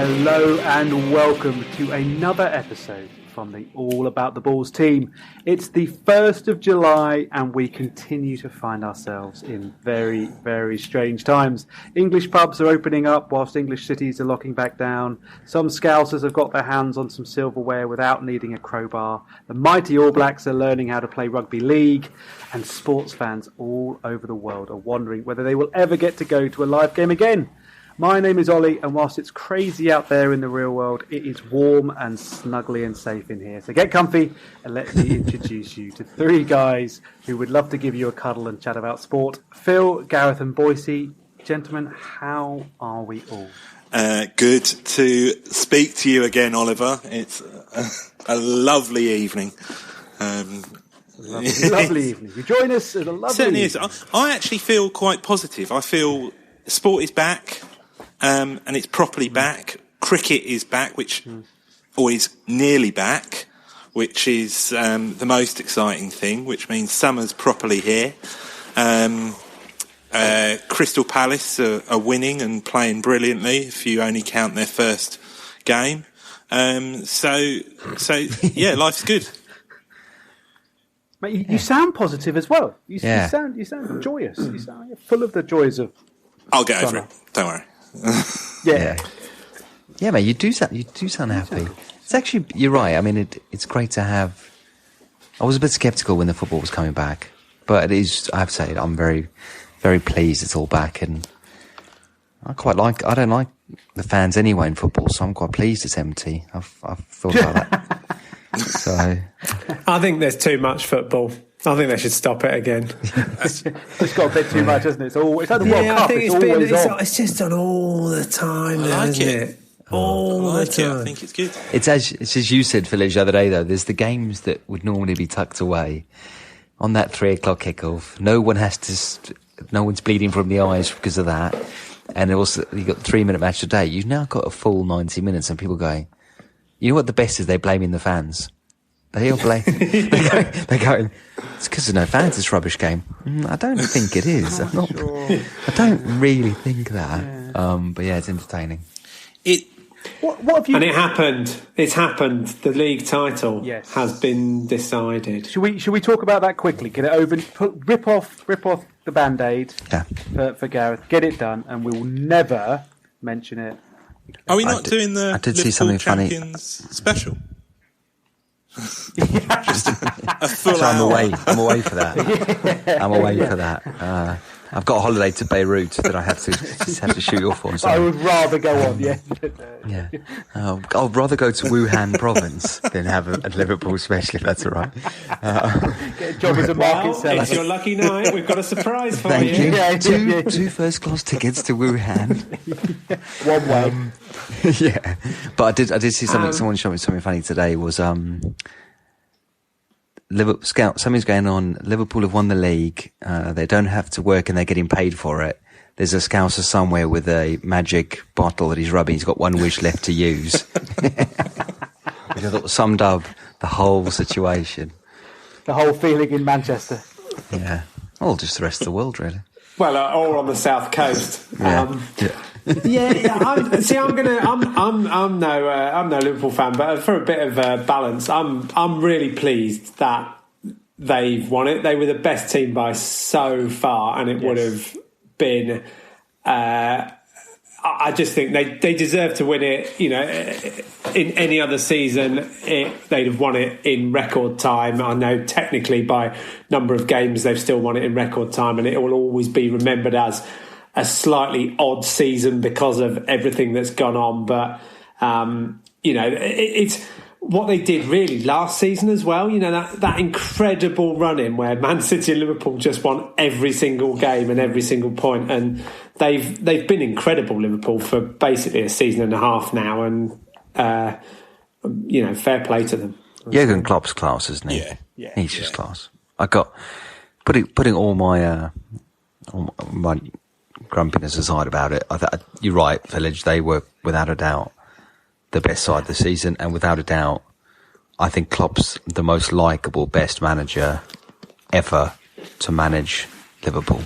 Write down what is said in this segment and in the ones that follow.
Hello and welcome to another episode from the All About the Balls team. It's the 1st of July and we continue to find ourselves in very, very strange times. English pubs are opening up whilst English cities are locking back down. Some Scousers have got their hands on some silverware without needing a crowbar. The mighty All Blacks are learning how to play rugby league. And sports fans all over the world are wondering whether they will ever get to go to a live game again. My name is Ollie, and whilst it's crazy out there in the real world, it is warm and snuggly and safe in here. So get comfy and let me introduce you to three guys who would love to give you a cuddle and chat about sport. Phil, Gareth and Boycey. Gentlemen, how are we all? Good to speak to you again, Oliver. It's a lovely evening. Lovely evening. You join us at a lovely certainly evening. Is. I actually feel quite positive. I feel sport is back. And it's properly back. Cricket is back, or is nearly back, which is the most exciting thing, which means summer's properly here. Crystal Palace are winning and playing brilliantly, if you only count their first game. So yeah, life's good. Mate, you sound positive as well. You sound joyous. You sound full of the joys of I'll get summer. over it. Don't worry. Yeah, mate. You do sound happy. It's actually, you're right. I mean, it's great to have. I was a bit sceptical when the football was coming back, but it is. I have to say, I'm very, very pleased it's all back, and I don't like the fans anyway in football, so I'm quite pleased it's empty. I've thought about that. So, I think there's too much football. I think they should stop it again. It's got a bit too much, hasn't it? It's like the World Cup. I think it's just on all the time. I like it. All the time. I think it's good. it's as you said, Phil, the other day though. There's the games that would normally be tucked away on that 3:00 kickoff. No one's bleeding from the eyes because of that. And also, you got the 3-minute match today. You've now got a full 90 minutes, and people going, you know what the best is? They're blaming the fans. They all blame. They're going, it's because there's no fans, this rubbish game. I don't think it is. I don't really think that. Yeah. But yeah, it's entertaining. What have you... And it happened. It's happened. The league title has been decided. Should we talk about that quickly? Get it over. Rip off the Band-Aid for Gareth. Get it done, and we will never mention it. Are we not doing the Liverpool Champions special? Just a full so hour. I'm away for that. I'm away for that. I've got a holiday to Beirut that I have to shoot off on. So I would rather go on, yeah. I'd rather go to Wuhan province than have a Liverpool special, if that's all right. Get a job as a market seller. It's your lucky night. We've got a surprise for Thank you. Yeah. Two first-class tickets to Wuhan. One way. Yeah, but I did see something. Someone showed me something funny today. Was something's going on. Liverpool have won the league. They don't have to work and they're getting paid for it. There's a Scouser somewhere with a magic bottle that he's rubbing. He's got one wish left to use. Which I thought summed up the whole situation. The whole feeling in Manchester. Yeah. Well, just the rest of the world, really. Well, all on the south coast. Yeah. I'm no Liverpool fan, but for a bit of balance, I'm really pleased that they've won it. They were the best team by so far, and it would have been. I just think they deserve to win it. You know, in any other season, they'd have won it in record time. I know technically by number of games they've still won it in record time, and it will always be remembered as a slightly odd season because of everything that's gone on. But you know, it's what they did really last season as well. You know, that incredible run-in where Man City and Liverpool just won every single game and every single point, and they've been incredible, Liverpool, for basically a season and a half now, and you know, fair play to them. Jurgen Klopp's class, isn't he? Yeah. He's just class. I got putting all my grumpiness aside about it. You're right, Village. They were without a doubt the best side of the season, and without a doubt, I think Klopp's the most likeable, best manager ever to manage Liverpool.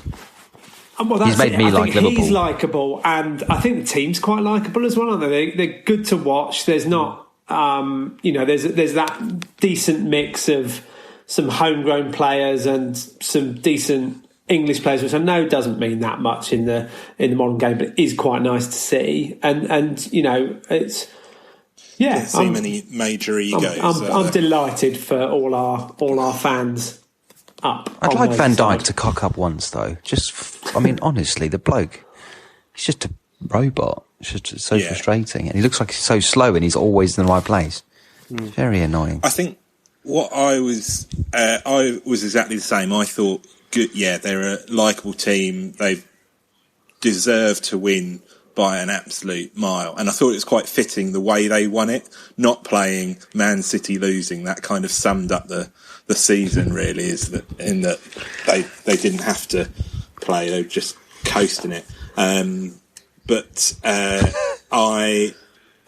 Well, that's he's made me like Liverpool. He's likeable, and I think the team's quite likeable as well, aren't they? They're good to watch. There's not, there's that decent mix of some homegrown players and some decent English players, which I know doesn't mean that much in the modern game, but it is quite nice to see. And it's Didn't see many major egos. I'm delighted for all our fans. I'd like Van Dijk to cock up once, though. Honestly, the bloke, he's just a robot. It's just so frustrating. And he looks like he's so slow and he's always in the right place. Very annoying. I think what I was exactly the same. I thought, good, they're a likeable team. They deserve to win by an absolute mile. And I thought it was quite fitting the way they won it, not playing Man City losing. That kind of summed up the season, really, is that in that they didn't have to play, they were just coasting it. But I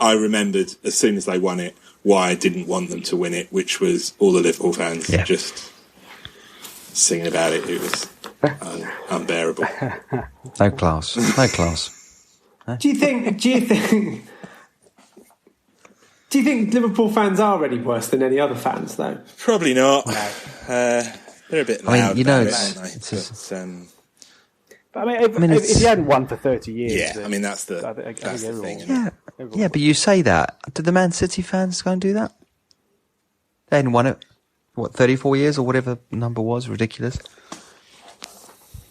remembered as soon as they won it why I didn't want them to win it, which was all the Liverpool fans just singing about it. It was unbearable. No class. Huh? Do you think Liverpool fans are any worse than any other fans, though? Probably not. No. They're a bit loud. If you hadn't won for 30 years... that's the thing. Yeah, but you say that. Did the Man City fans go and do that? They hadn't won it, 34 years or whatever the number was? Ridiculous.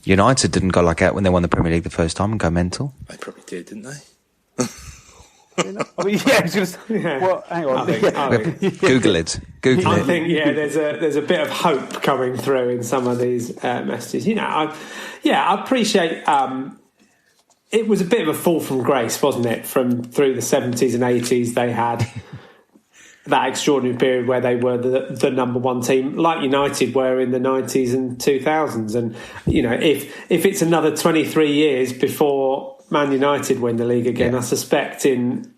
United didn't go like that when they won the Premier League the first time and go mental. They probably did, didn't they? Hang on. Google it. I think there's a bit of hope coming through in some of these messages. I appreciate. It was a bit of a fall from grace, wasn't it? Through the 70s and 80s, they had that extraordinary period where they were the number one team, like United were in the 90s and 2000s. And if it's another 23 years before Man United win the league again, I suspect in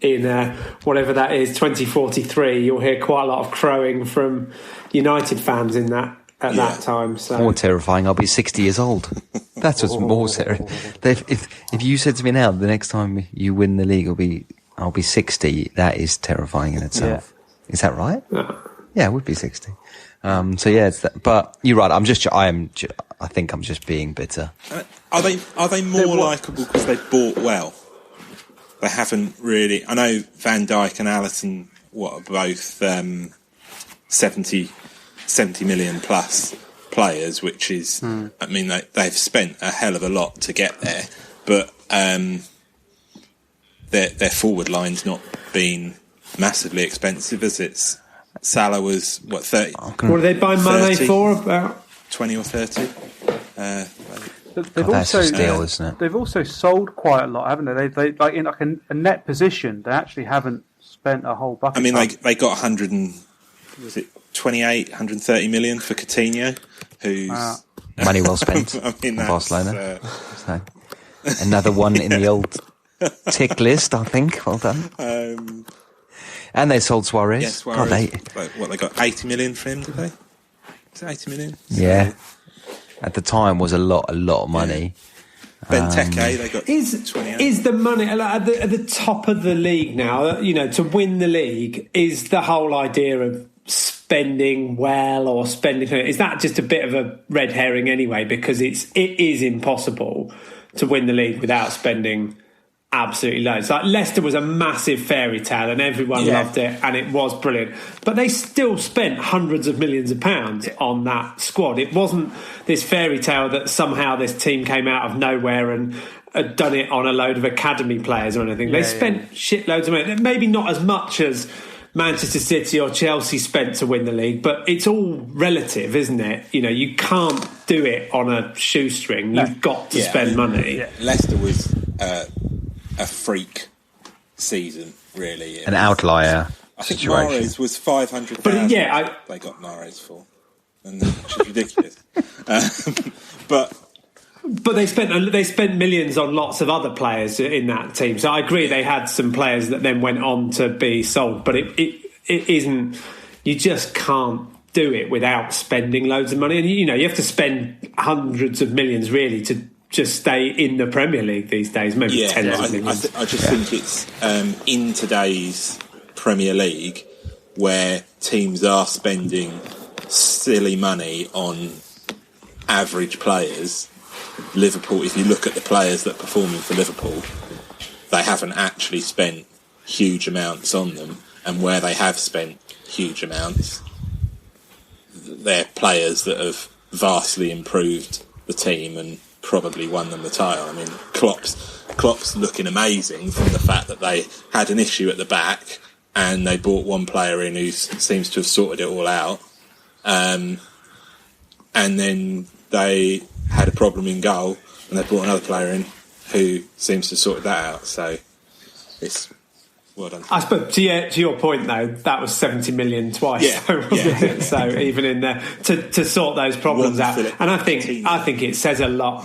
whatever that is, 2043, you'll hear quite a lot of crowing from United fans in that at that time. So more terrifying, I'll be 60 years old. That's what's more serious. If you said to me now, the next time you win the league, I'll be 60. That is terrifying in itself. Yeah. Is that right? Yeah, it would be 60. It's that, but you're right. I think I'm just being bitter. Are they more likeable because they bought well? They haven't really. I know Van Dijk and Alisson are both 70 million plus players, which is they've spent a hell of a lot to get there, but their forward line's not been massively expensive as it's. Salah was 30. What did they buy Mane for? About 20 or 30. That's a steal, isn't it? They've also sold quite a lot, haven't they? They like in like a net position. They actually haven't spent a whole bucket. I mean, they got 130 million for Coutinho, who's money well spent. Barcelona. Another one in the old tick list, I think. Well done. And they sold Suarez. Yeah, Suarez. They got 80 million for him, did they? Is it 80 million? Yeah. At the time was a lot of money. Benteke, they got 28. Is the money at the top of the league now? To win the league, is the whole idea of spending well or spending, is that just a bit of a red herring anyway? Because it is impossible to win the league without spending absolutely loads. Like Leicester was a massive fairy tale and everyone loved it and it was brilliant, but they still spent hundreds of millions of pounds on that squad. It wasn't this fairy tale that somehow this team came out of nowhere and had done it on a load of academy players or anything. They spent shitloads of money, maybe not as much as Manchester City or Chelsea spent to win the league, but it's all relative, isn't it? You can't do it on a shoestring. You've got to spend money. Leicester was a freak season, really. An outlier. I think Mahrez was 500,000. But they got Mahrez for, which is ridiculous. But they spent millions on lots of other players in that team. So I agree they had some players that then went on to be sold, but it isn't. You just can't do it without spending loads of money, and you have to spend hundreds of millions really to just stay in the Premier League these days. Maybe tens of millions. I just think it's in today's Premier League where teams are spending silly money on average players. Liverpool, if you look at the players that are performing for Liverpool, they haven't actually spent huge amounts on them, and where they have spent huge amounts, they're players that have vastly improved the team and probably won them the title. I mean, Klopp's looking amazing from the fact that they had an issue at the back and they brought one player in who seems to have sorted it all out, and then they had a problem in goal and they brought another player in who seems to sort that out. So it's well done. I suppose to your point though, that was 70 million twice. So even in there to sort those problems out, and I think it says a lot.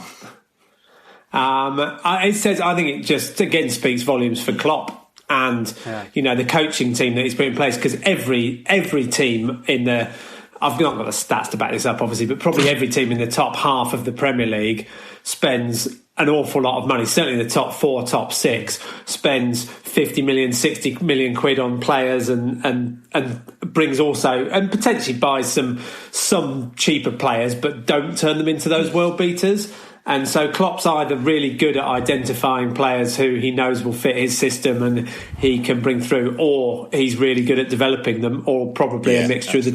I think it just again speaks volumes for Klopp and the coaching team that he's put in place, because every team in the, I've not got the stats to back this up obviously, but probably every team in the top half of the Premier League spends an awful lot of money. Certainly the top 4, top 6 spends 50 million, 60 million quid on players and brings also, and potentially buys some cheaper players, but don't turn them into those world beaters. And so Klopp's either really good at identifying players who he knows will fit his system and he can bring through, or he's really good at developing them, or probably a mixture of the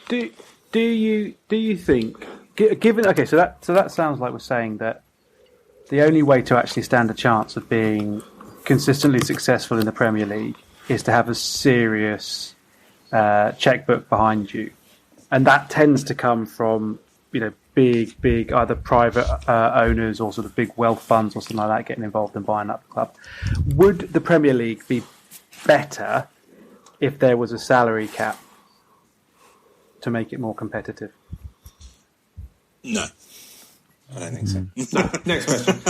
two. Do you think, given so that sounds like we're saying that the only way to actually stand a chance of being consistently successful in the Premier League is to have a serious checkbook behind you, and that tends to come from big either private owners or sort of big wealth funds or something like that getting involved in buying up the club. Would the Premier League be better if there was a salary cap to make it more competitive? No, I don't think so. No. Next question.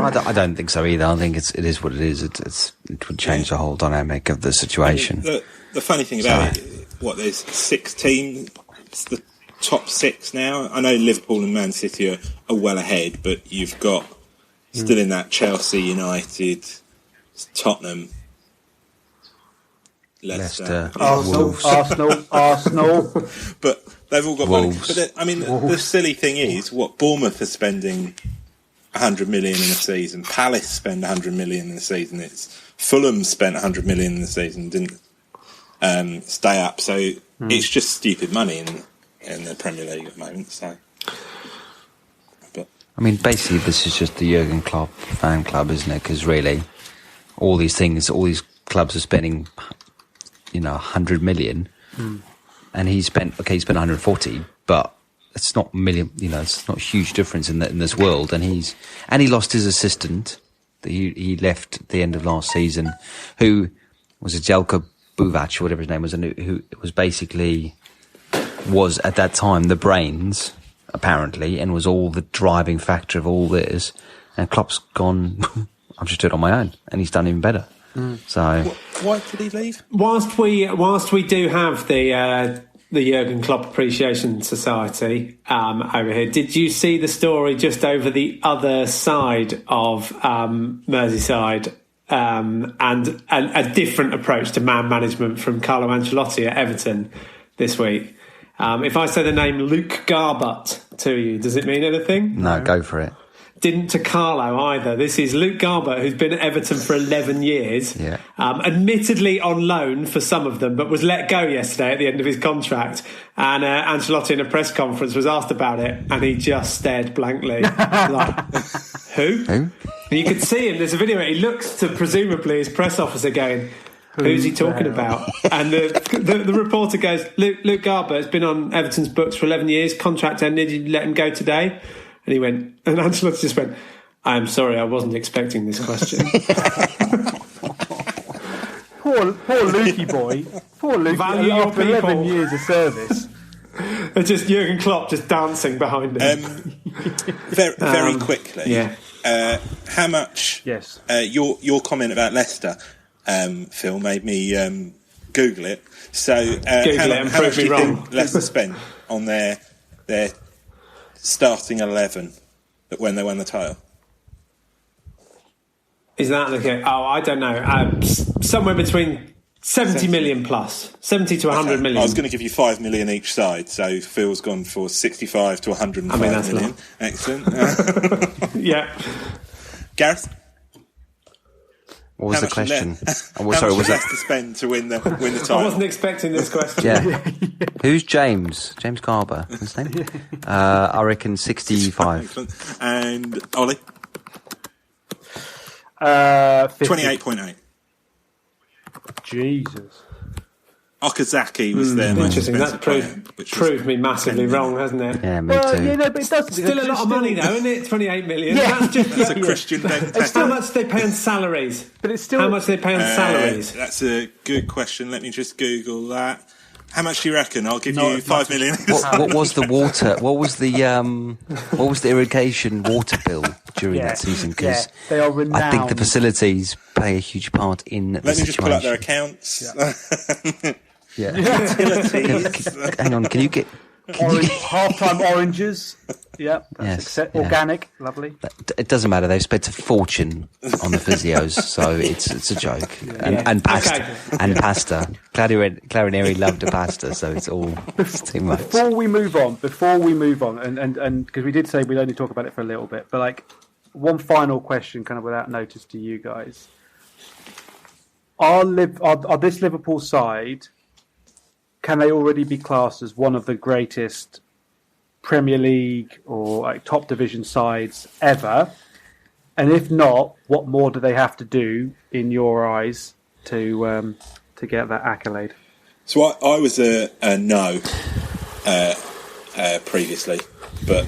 I don't think so either. I think it is what it is. It would change the whole dynamic of the situation. I mean, the funny thing about it, there's 6 teams. It's the top 6 now. I know Liverpool and Man City are well ahead, but you've got still in that Chelsea, United, Tottenham, Leicester. Arsenal. But they've all got money. Wolves. But the silly thing is, Bournemouth are spending 100 million in a season. Palace spend 100 million in a season. Fulham spent 100 million in the season, didn't stay up. So it's just stupid money in the Premier League at the moment. So, but I mean, basically, this is just the Jurgen Klopp fan club, isn't it? Because really, all these clubs are spending, 100 million, and he spent 140, but it's not million. It's not a huge difference in this world. And he lost his assistant. He left at the end of last season, who was a Jelko Buvac or whatever his name was, and who was at that time the brains, apparently, and was all the driving factor of all this. And Klopp's gone, I've just do it on my own, and he's done even better. So why did he leave? Whilst we do have the Jurgen Klopp Appreciation Society over here, did you see the story just over the other side of Merseyside, and a different approach to man management from Carlo Ancelotti at Everton this week? If I say the name Luke Garbutt to you, does it mean anything? No, go for it. Didn't to Carlo either. This is Luke Garbutt, who's been at Everton for 11 years, admittedly on loan for some of them, but was let go yesterday at the end of his contract. And Ancelotti in a press conference was asked about it, and he just stared blankly. Like, who? And you could see him, there's a video where he looks to presumably his press officer going, who's he talking about? And the reporter goes, Luke Garbutt has been on Everton's books for 11 years, contract ended, you let him go today? And he went, and Ancelotti just went, I'm sorry, I wasn't expecting this question. Poor Lukey boy. Poor Lukey. Value your after 11 years of service. It's just Jurgen Klopp just dancing behind him. Very quickly. How much? Yes. Your comment about Leicester, Phil, made me Google it. So how much do you think Leicester spent on their starting 11 when they won the title? Is that okay? Oh, I don't know. Somewhere between 70 million plus, 70 to 100 million. I was going to give you 5 million each side, so Phil's gone for 65 to 105 million. Excellent. Yeah. Gareth? What was the question? How much was left to spend to win the title? I wasn't expecting this question. Yeah. Who's James? James Garber. What's his name? I reckon 65. And Ollie? 28.8. Jesus. Okazaki was their most Interesting. expensive That's proved me massively wrong, hasn't it? Yeah, me too. Yeah, no, but it does. Still a lot of money, though, isn't it? 28 million. Yeah. That's a Christian Benteke. How much do they pay on salaries? But it's still. How much do they pay on salaries? That's a good question. Let me just Google that. How much do you reckon? I'll give you 5 million. What was the water? What was the irrigation water bill during that season? Because they are renowned. I think the facilities play a huge part in the Let me situation. just pull up their accounts. Yeah. Utilities. Hang on, can you get half-time oranges? Yep. Yes, organic, lovely. It doesn't matter. They've spent a fortune on the physios, so it's a joke. And pasta. Okay. And pasta. Clarineri loved the pasta, so it's too much. Before we move on, and because we did say we'd only talk about it for a little bit, but like one final question, kind of without notice to you guys: Are this Liverpool side? Can they already be classed as one of the greatest Premier League or like top division sides ever? And if not, what more do they have to do in your eyes to get that accolade? So I was a no previously, but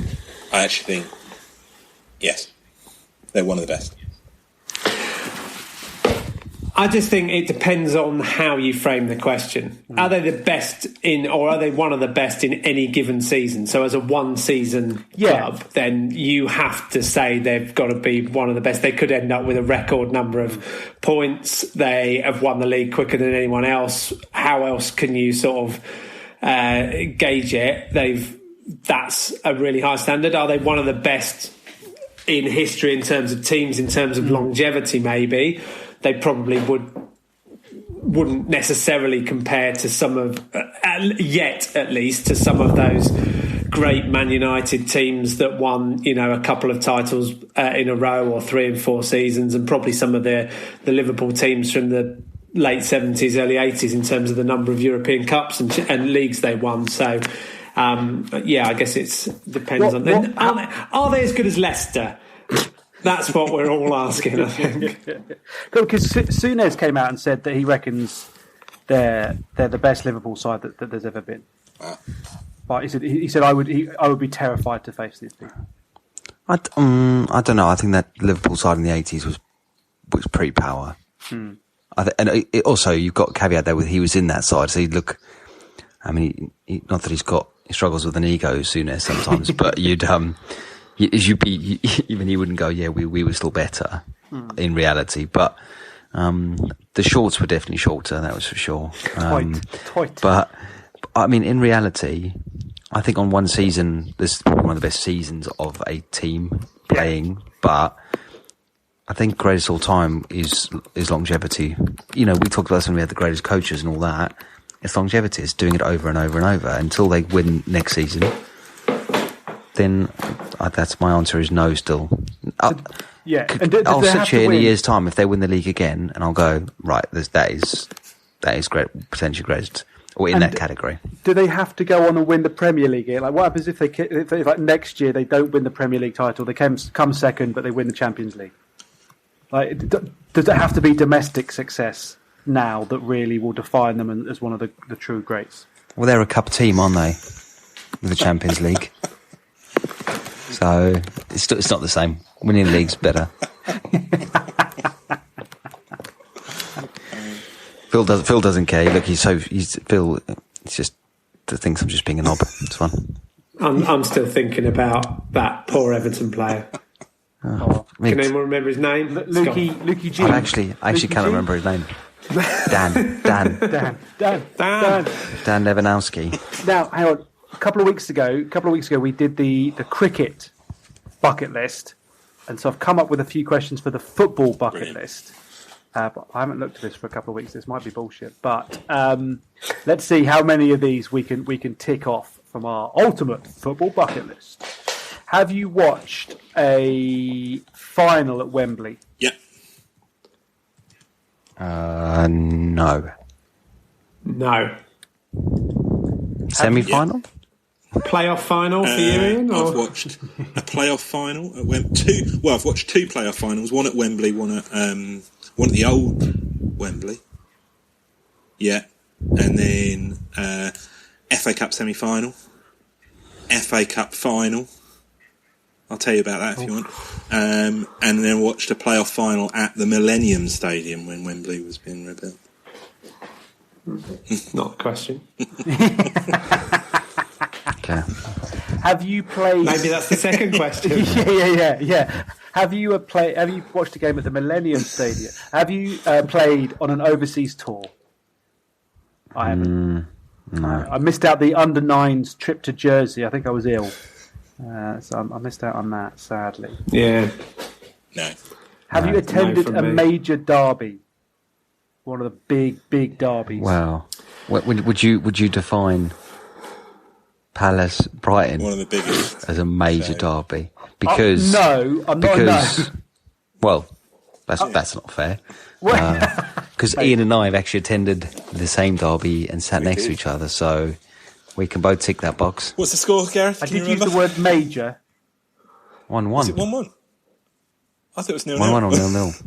I actually think yes, they're one of the best. I just think it depends on how you frame the question. Are they the best or are they one of the best in any given season? So as a one-season club, then you have to say they've got to be one of the best. They could end up with a record number of points. They have won the league quicker than anyone else. How else can you sort of gauge it? That's a really high standard. Are they one of the best in history in terms of teams, in terms of longevity, maybe? They probably wouldn't necessarily compare to some of, yet at least, to some of those great Man United teams that won, a couple of titles in a row or 3 and 4 seasons, and probably some of the Liverpool teams from the late 70s, early 80s in terms of the number of European Cups and leagues they won. So, I guess it depends on. Are they as good as Leicester? That's what we're all asking, I think. Because Souness came out and said that he reckons they're the best Liverpool side that there's ever been. But he said I would be terrified to face these people. I don't know. I think that Liverpool side in the 80s was pre-power. Also, you've got a caveat there with he was in that side, so he'd look. I mean, not that he struggles with an ego, Souness sometimes, but even he wouldn't go, we were still better in reality. But the shorts were definitely shorter, that was for sure. Tight. But I mean, in reality, I think on one season, this is probably one of the best seasons of a team playing. But I think greatest all time is longevity. We talked about this when we had the greatest coaches and all that. It's longevity. It's doing it over and over and over until they win next season. Then that's my answer is no still. I'll sit here in a year's time if they win the league again and I'll go, right, that is great, potentially greatest, or in that category. Do they have to go on and win the Premier League? Like, what happens if like next year they don't win the Premier League title? They come second, but they win the Champions League. Like, does it have to be domestic success now that really will define them as one of the true greats? Well, they're a cup team, aren't they? With the Champions League. So it's not the same. Winning the league's better. Phil doesn't care. Look, Phil. It's just thinks I'm just being a knob. It's fun. I'm still thinking about that poor Everton player. Can anyone remember his name? Lukey G. I actually cannot remember his name. Dan Dan Lewandowski. Now, hang on. a couple of weeks ago, we did the cricket bucket list, and so I've come up with a few questions for the football bucket list. But I haven't looked at this for a couple of weeks. This might be bullshit, but let's see how many of these we can tick off from our ultimate football bucket list. Have you watched a final at Wembley? Yeah. No. No. Semi-final? Playoff final for you, Ian? I've watched a playoff final at Wembley. I've watched two playoff finals. One at Wembley, one at the old Wembley. Yeah, and then FA Cup semi-final, FA Cup final. I'll tell you about that if you want. And then watched a playoff final at the Millennium Stadium when Wembley was being rebuilt. Not a question. Okay. Have you played? Maybe that's the second question. Yeah. Have you watched a game at the Millennium Stadium? Have you played on an overseas tour? I haven't. No. I missed out the under-9s trip to Jersey. I think I was ill, so I missed out on that. Sadly. Yeah. No. Have you attended from a me. major derby? One of the big derbies. Wow. Would you define Palace Brighton One of the biggest as a major derby? Because no, I'm not. because well, that's not fair. Because Ian and I have actually attended the same derby and sat next to each other, so we can both tick that box. What's the score, Gareth? I Can did you use the remember? word major. 1-1. Was it 1-1? I thought it was 0-0. 1-1 or 0-0.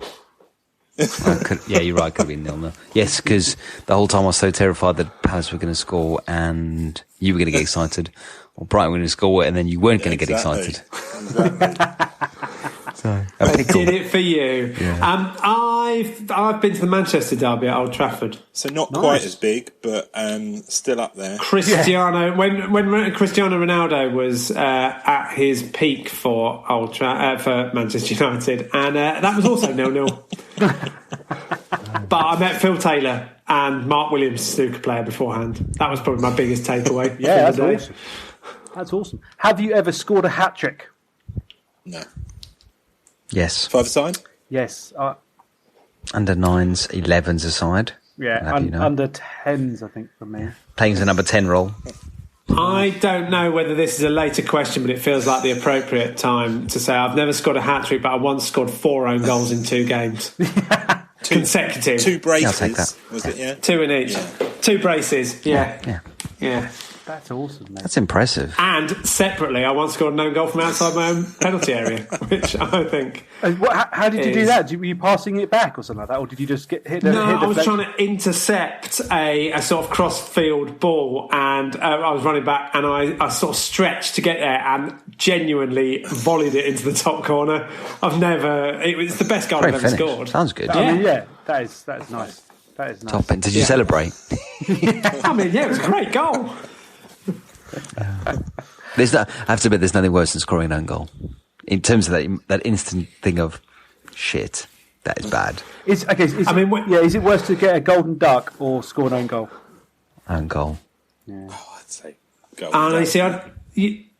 Yeah, you're right. Could have been 0-0. Yes, because the whole time I was so terrified that Palace were going to score and you were going to get excited, or Brighton were going to score and then you weren't going to get excited. Exactly. So I did it for you. Yeah. I've been to the Manchester derby at Old Trafford. So not quite as big, but still up there. Cristiano, when Cristiano Ronaldo was at his peak for for Manchester United, and that was also 0-0. But I met Phil Taylor and Mark Williams, snooker player, beforehand. That was probably my biggest takeaway. Yeah, from the day. that's awesome. That's awesome. Have you ever scored a hat trick? No. Yes. Five-a-side? Yes. Under 9s, 11s aside. Yeah, under 10s, I think, for me. Playing the number 10 role. I don't know whether this is a later question, but it feels like the appropriate time to say I've never scored a hat-trick, but I once scored 4 own goals in 2 games. Consecutive. 2 braces. I'll take that. Was it, yeah? 2 in each. Yeah. 2 braces. Yeah. That's awesome, mate. That's impressive. And separately, I once scored an own goal from outside my own penalty area, which I think. How did you do that? Were you passing it back or something like that, or did you just hit the? No, I was deflection? trying to intercept a sort of cross-field ball, and I was running back, and I sort of stretched to get there, and genuinely volleyed it into the top corner. It was the best goal Great I've ever finish. scored. Sounds good. I mean, yeah, that is nice. That is nice. Top end. Did you celebrate? I mean, yeah, it was a great goal. I have to admit, there's nothing worse than scoring an own goal. In terms of that instant thing of shit, that is bad. Is it worse to get a golden duck or score an own goal? Own goal. Yeah. Oh, I'd say goal. And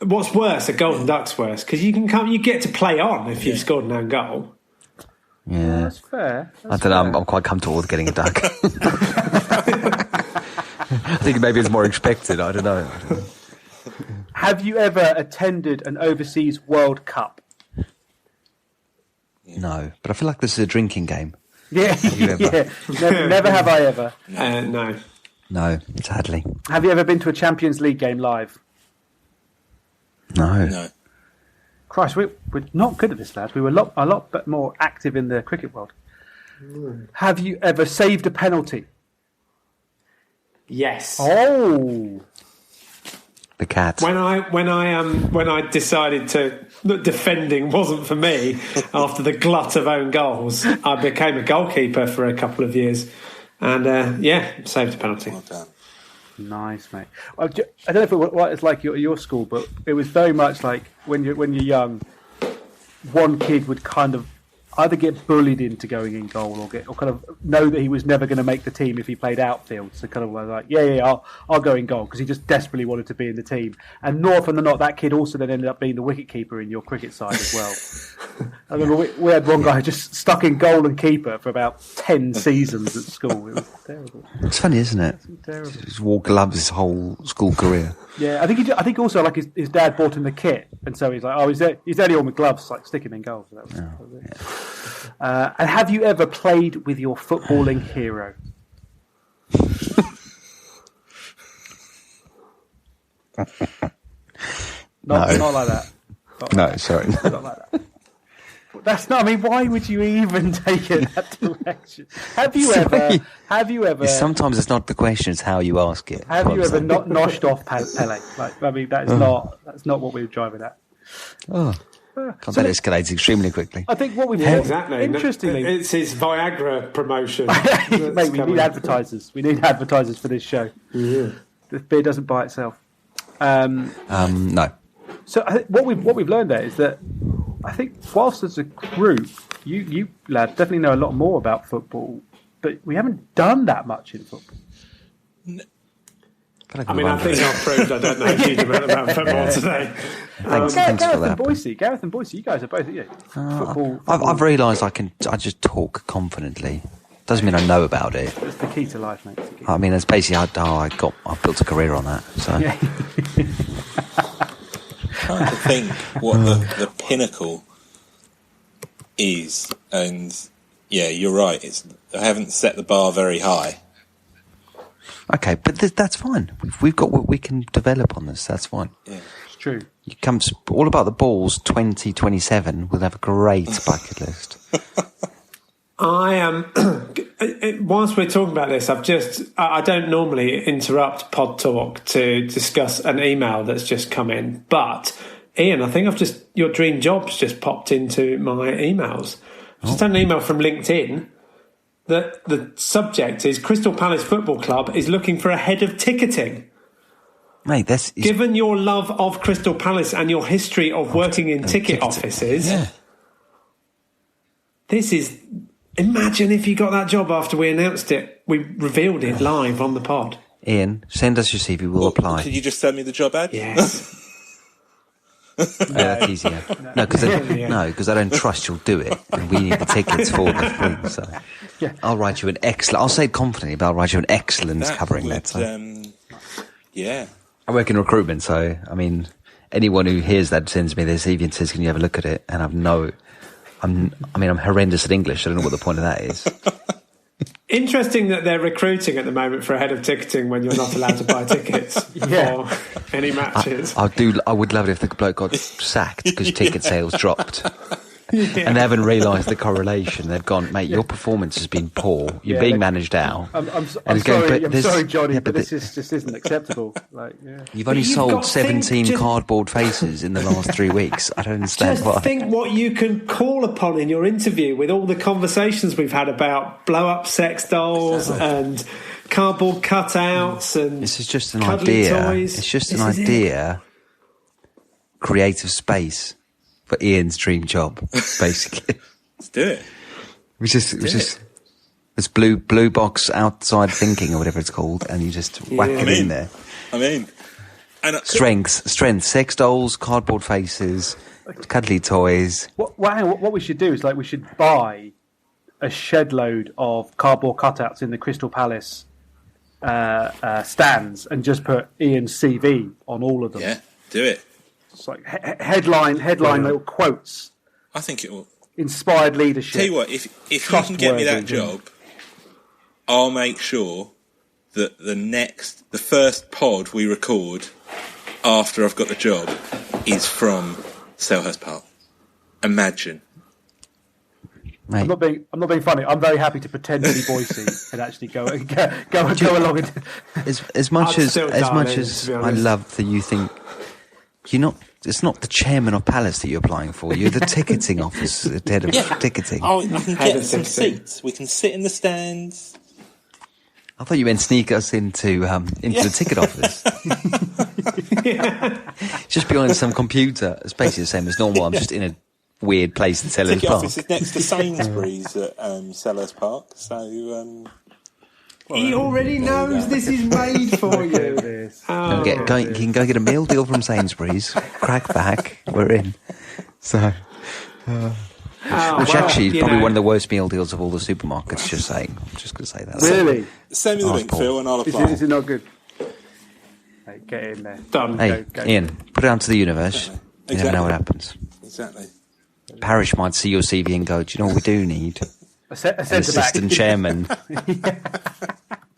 what's worse? A golden duck's worse because you get to play on if you've scored an own goal. Yeah, That's fair. I don't know. I'm quite comfortable with getting a duck. I think maybe it's more expected. I don't know. Have you ever attended an overseas World Cup? No, but I feel like this is a drinking game. Yeah, you ever? Never have I ever. No. No, sadly. Have you ever been to a Champions League game live? No. Christ, we're not good at this, lads. We were a lot more active in the cricket world. Have you ever saved a penalty? Yes. Oh, The cat. When I decided that defending wasn't for me after the glut of own goals, I became a goalkeeper for a couple of years, and saved a penalty. Well done. nice, mate. Well, I don't know what it's like at your school, but it was very much like when you're young, one kid would kind of either get bullied into going in goal or kind of know that he was never going to make the team if he played outfield. So kind of like, I'll go in goal because he just desperately wanted to be in the team. And more often than not, that kid also then ended up being the wicket keeper in your cricket side as well. I remember we had one guy just stuck in goal and keeper for about 10 seasons at school. It was terrible. It's funny, isn't it? It's terrible. He's wore gloves his whole school career. Yeah, I think also like his dad bought him the kit, and so he's like, he's the only one with gloves, like stick him in goal. So that was it. And have you ever played with your footballing hero? Not like that. Sorry. Not like that. That's not. I mean, why would you even take it that direction? Have you ever? Sometimes it's not the question; it's how you ask it. Have you ever not noshed off Pele? Like, I mean, that's not what we were driving at. Oh, that escalates extremely quickly. I think what we've interestingly, it's his Viagra promotion. Mate, we need advertisers. We need advertisers for this show. Yeah. The beer doesn't buy itself. No. So what we've learned there is that I think whilst as a group, you lads definitely know a lot more about football, but we haven't done that much in football. I mean, I think I've proved I don't know a huge amount about football today. Thanks Gareth and Boycey, you guys are both football. I've realised I just talk confidently. Doesn't mean I know about it. It's the key to life, mate. I mean, it's basically I built a career on that. So. Yeah. Trying to think what the pinnacle is, and yeah, you're right. I haven't set the bar very high. Okay, but that's fine. We've got what we can develop on this. That's fine. Yeah, it's true. You come to All About the Balls 2027. We'll have a great bucket list. I am. Whilst we're talking about this, I don't normally interrupt Pod Talk to discuss an email that's just come in. But Ian, I think your dream job's just popped into my emails. I've just had an email from LinkedIn that the subject is Crystal Palace Football Club is looking for a head of ticketing. Mate, given your love of Crystal Palace and your history of working in ticket offices, this is. Imagine if you got that job after we announced it. We revealed it live on the pod. Ian, send us your CV. We'll apply. Could you just send me the job ad? Yes. That's easier. No, because I don't trust you'll do it. And we need the tickets for the thing. So I'll write you an excellent. I'll say it confidently, but I'll write you an excellent covering letter. Yeah. I work in recruitment, so I mean, anyone who hears that sends me their CV and says, "Can you have a look at it?" And I'm horrendous at English. I don't know what the point of that is. Interesting that they're recruiting at the moment for a head of ticketing when you're not allowed to buy tickets for any matches. I would love it if the bloke got sacked because ticket sales dropped. And they haven't realised the correlation. They've gone, mate, your performance has been poor. You're being managed out. I'm sorry, Johnny, but this just isn't acceptable. You've only sold 17 cardboard faces in the last 3 weeks. I don't understand why. Just think what you can call upon in your interview with all the conversations we've had about blow-up sex dolls and cardboard cutouts and this is just an idea. Toys. It's just an idea. Creative space. For Ian's dream job, basically. Let's do it. It was just this blue box outside thinking or whatever it's called, and you just whack it in there. I mean, strength, sex dolls, cardboard faces, cuddly toys. What we should do is we should buy a shed load of cardboard cutouts in the Crystal Palace stands and just put Ian's CV on all of them. Yeah, do it. It's like headline little quotes. I think it will. Inspired leadership. Tell you what, if you can get me that job, I'll make sure that the first pod we record after I've got the job is from Selhurst Park. Imagine. Mate. I'm not being funny. I'm very happy to pretend to be Boycey and actually go along. As much as I love that you think you're not. It's not the chairman of Palace that you're applying for. You're the ticketing officer, the head of ticketing. Oh, I can get some seats. We can sit in the stands. I thought you meant sneak us into the ticket office. Just behind some computer. It's basically the same as normal. I'm just in a weird place in Sellers Ticket Park. office is next to Sainsbury's at Sellers Park, so... He already knows this is made for you. You can go get a meal deal from Sainsbury's, crack back, we're in. So... which actually is probably one of the worst meal deals of all the supermarkets, just saying. I'm just going to say that. Really? Send me the link, Phil, and I'll apply. Is it not good? Hey, get in there. Done. Hey, Go. Ian, put it out to the universe. Exactly. You never know what happens. Exactly. Parish might see your CV and go, do you know what we do need? A An assistant chairman.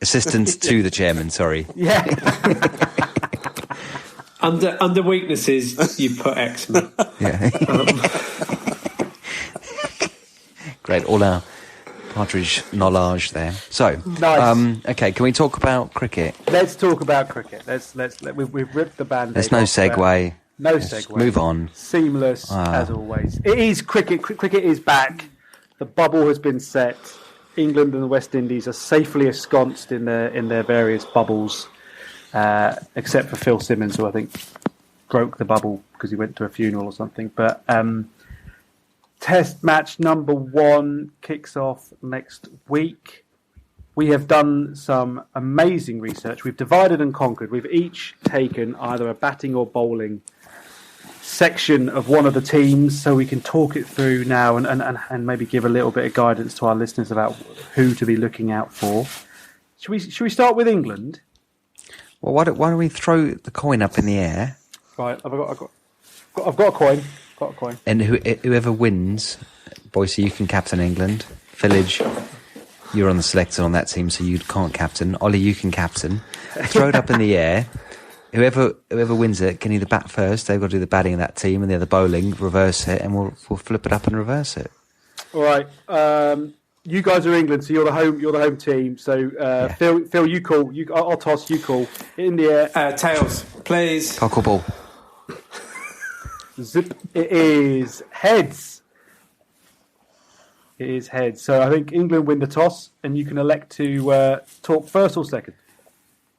Assistant to the chairman, sorry. Yeah. Under weaknesses, you put eczema. Yeah. Great, all our partridge knowledge there. So, Nice. Okay, can we talk about cricket? Let's talk about cricket. We've ripped the band-aid. There's no off there. segue. No Let's segue. move on. Seamless as always. It is cricket. Cricket is back. The bubble has been set. England and the West Indies are safely ensconced in their various bubbles, except for Phil Simmons, who I think broke the bubble because he went to a funeral or something. But Test match number 1 kicks off next week. We have done some amazing research. We've divided and conquered. We've each taken either a batting or bowling section of one of the teams, so we can talk it through now and maybe give a little bit of guidance to our listeners about who to be looking out for. Should we start with England? Well, why don't we throw the coin up in the air? Right, I've got a coin. Got a coin. And whoever wins, Boycey, you can captain England. Village, you're on the selector on that team, so you can't captain. Ollie, you can captain. Throw it up in the air. Whoever wins it can either bat first. They've got to do the batting in that team, and the other bowling. Reverse it, and we'll flip it up and reverse it. All right. You guys are England, so you're the home team. So Yeah. Phil, you call. I'll toss. You call in the air. Tails, please. Cock or ball? Zip. It is heads. It is heads. So I think England win the toss, and you can elect to talk first or second.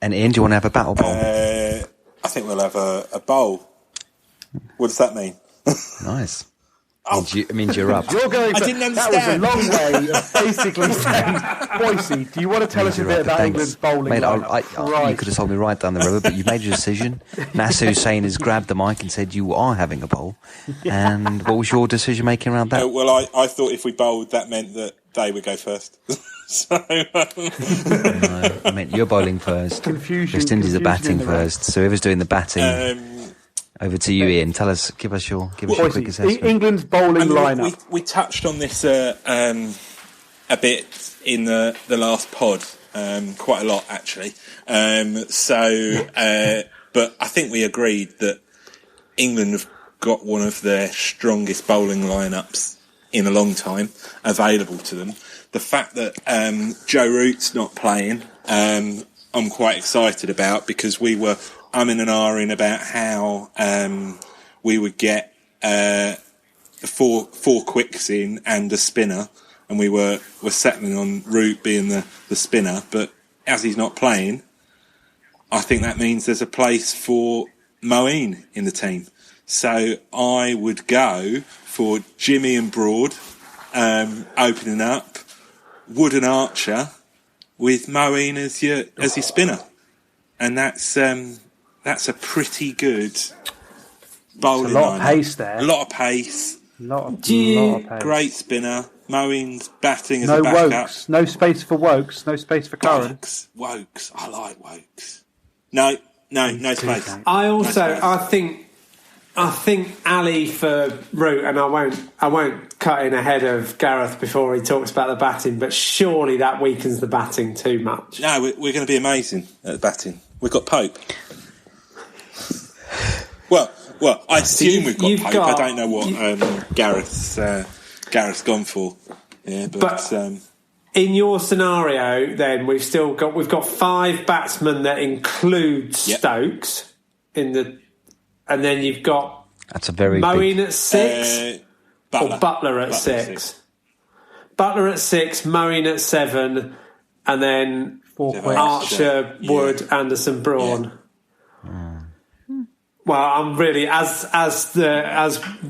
And Ian, do you want to have a battle bowl? I think we'll have a bowl. What does that mean? Nice. It means you're up. You're going. I didn't That was a understand. long way of basically saying, Boycey, do you want to tell us a bit about England's bowling? Mate, lineup? you could have told me right down the road, but you made your decision. Nasser Hussain has grabbed the mic and said you are having a bowl. Yeah. And what was your decision making around that? Well, I thought if we bowled, that meant that they would go first. So, No, I meant you're bowling first. Confusion. West Indies are batting in the first. So whoever's doing the batting, over to you, Ian. Give us your Boycey, quick assessment. England's bowling lineup. We touched on this a bit in the last pod, quite a lot actually. But I think we agreed that England have got one of their strongest bowling lineups in a long time available to them. The fact that Joe Root's not playing, I'm quite excited about, because we were umming and ahhing about how we would get the four quicks in and a spinner, and we were settling on Root being the spinner. But as he's not playing, I think that means there's a place for Moeen in the team. So I would go for Jimmy and Broad opening up, Wood and Archer, with Moeen as your spinner, and that's a pretty good bowling. A lot of lineup. pace there. A lot of pace. Lot of pace. Great spinner. Moeen's batting as No a backup. Wokes. No space for Wokes. No space for Curran. Wokes. I like Wokes. No space. I think Ali for Root, and I won't cut in ahead of Gareth before he talks about the batting, but surely that weakens the batting too much. No, we're going to be amazing at the batting. We've got Pope. Well, I assume we've got Pope. I don't know what Gareth's gone for. Yeah, but in your scenario, then we've got 5 batsmen that include Stokes in the. And then you've got that's a very Moeen big... at 6 or Butler at 6. Butler at 6, Moeen at 7, and then Archer, Wood, Anderson, Brawn. Yeah. Well, I'm really as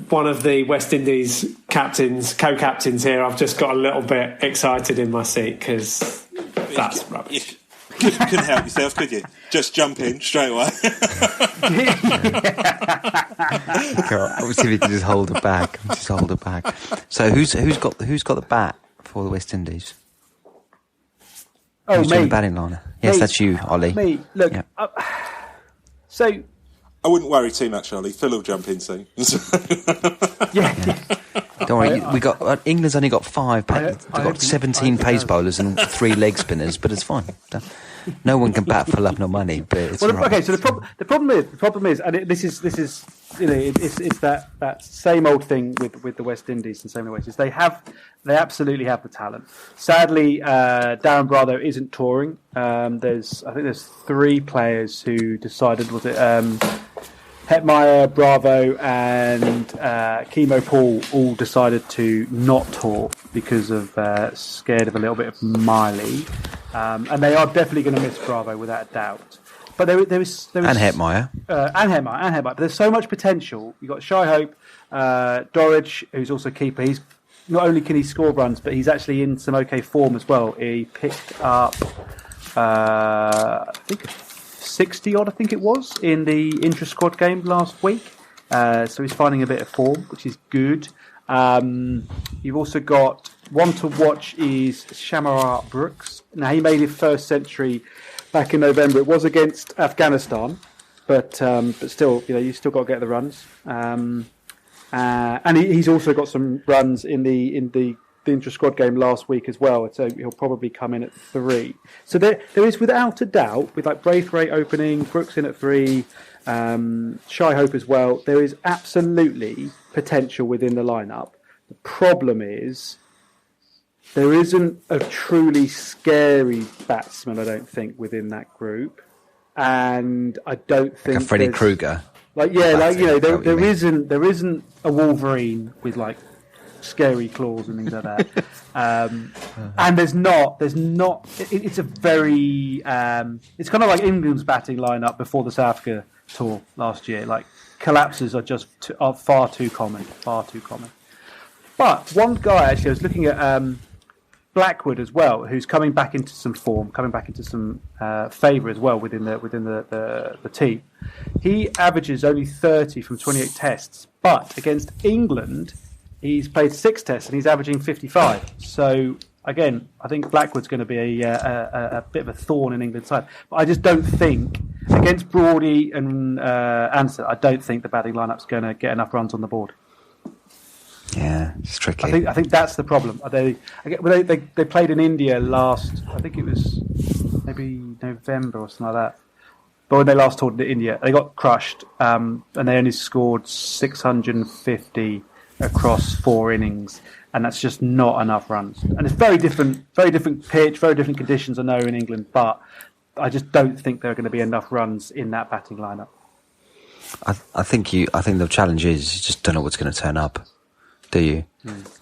one of the West Indies co-captains here. I've just got a little bit excited in my seat because that's rubbish. You couldn't help yourself, could you? Just jump in straight away. Obviously, we can just hold it back. So, who's got the bat for the West Indies? Oh, who's me. doing the batting line? Yes, that's you, Ollie. Me. Look. Yeah. So. I wouldn't worry too much, Ollie. Phil will jump in soon. Yeah. Don't worry, we got England's only got 17 pace bowlers and 3 leg spinners, but it's fine. No one can bat for love nor money, but it's all right. Okay. So the problem is, and this is it's that same old thing with the West Indies in so many ways. Is they absolutely have the talent. Sadly, Darren Bravo isn't touring. I think there's 3 players who decided, was it Hetmeyer, Bravo, and Chemo Paul all decided to not tour because of scared of a little bit of Miley, and they are definitely going to miss Bravo without a doubt. But there was and Hetmeyer, and Hetmeyer. But there's so much potential. You've got Shy Hope, Dorridge, who's also keeper. He's not only can he score runs, but he's actually in some okay form as well. He picked up, I think, 60 odd, I think it was, in the intra-squad game last week. So he's finding a bit of form, which is good. You've also got one to watch is Shamrock Brooks. Now, he made his first century back in November. It was against Afghanistan, but still, you still got to get the runs. And he's also got some runs in the intra-squad game last week as well, so he'll probably come in at 3. So there is, without a doubt, with like Braithwaite opening, Brooks in at 3, Shy Hope as well, there is absolutely potential within the lineup. The problem is there isn't a truly scary batsman, I don't think, within that group, and I don't think like a Freddie Krueger. There isn't a Wolverine with like scary claws and things like that. And there's not. It's a very. It's kind of like England's batting lineup before the South Africa tour last year. Like collapses are far too common. But one guy actually, I was looking at Blackwood as well, who's coming back into some form, coming back into some favour as well within the team. He averages only 30 from 28 tests, but against England, he's played 6 tests and he's averaging 55. So again, I think Blackwood's going to be a bit of a thorn in England's side. But I just don't think against Broady and Ansett, I don't think the batting lineup's going to get enough runs on the board. Yeah, it's tricky. I think that's the problem. They played in India last, I think it was maybe November or something like that. But when they last toured to India, they got crushed, and they only scored 650 across 4 innings, and that's just not enough runs. And it's very different pitch, very different conditions, I know, in England, but I just don't think there are going to be enough runs in that batting lineup. I think the challenge is you just don't know what's going to turn up. Do you?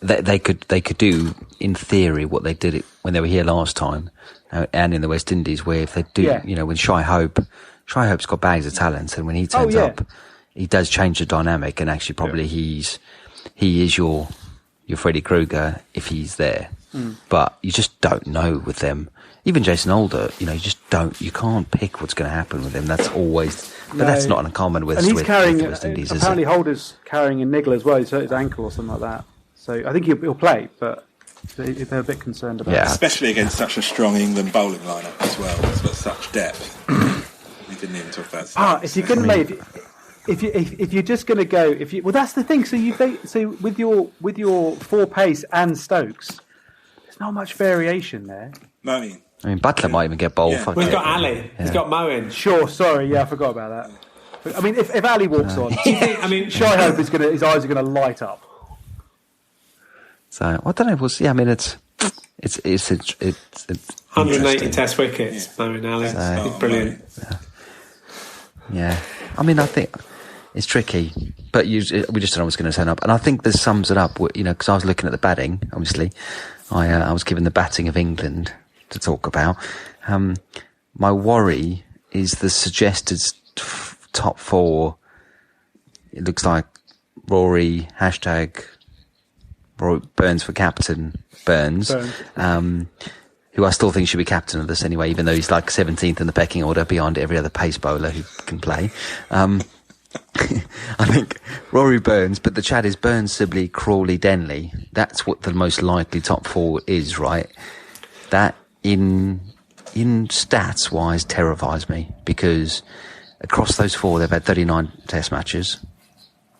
They could do in theory what they did when they were here last time, and in the West Indies, where if they do, when Shy Hope's got bags of talent, and when he turns up, he does change the dynamic, and actually probably he is your Freddie Krueger if he's there. But you just don't know with them. Even Jason Alder, you can't pick what's going to happen with him. That's always, but that's not uncommon with. And he's carrying, with West Indies, apparently Holder's carrying a niggle as well. He's hurt his ankle or something like that. So I think he'll play, but they're a bit concerned about it. Especially against such a strong England bowling lineup as well. It's got such depth. We didn't even talk about that. If you're going to if you're just going to go, that's the thing. So with your 4 pace and Stokes, there's not much variation there. No. I mean, Butler might even get bowled. Yeah. We've got Ali. Yeah. He's got Moen. Sure, sorry, I forgot about that. But, I mean, if Ali walks on, do you think? I mean, Shy Hope his eyes are going to light up. So I don't know. We'll see. I mean, it's 180 Test wickets. Moen Ali, brilliant. Yeah, I mean, I think it's tricky, but we just don't know what's going to turn up. And I think this sums it up. Because I was looking at the batting. Obviously, I was given the batting of England to talk about. My worry is the suggested top 4 it looks like Rory, Rory Burns for captain, Burns. Who I still think should be captain of this anyway, even though he's like 17th in the pecking order behind every other pace bowler who can play. I think Rory Burns, but the chat is Burns, Sibley, Crawley, Denley. That's what the most likely top four is, right? That in stats wise terrifies me, because across those four they've had 39 test matches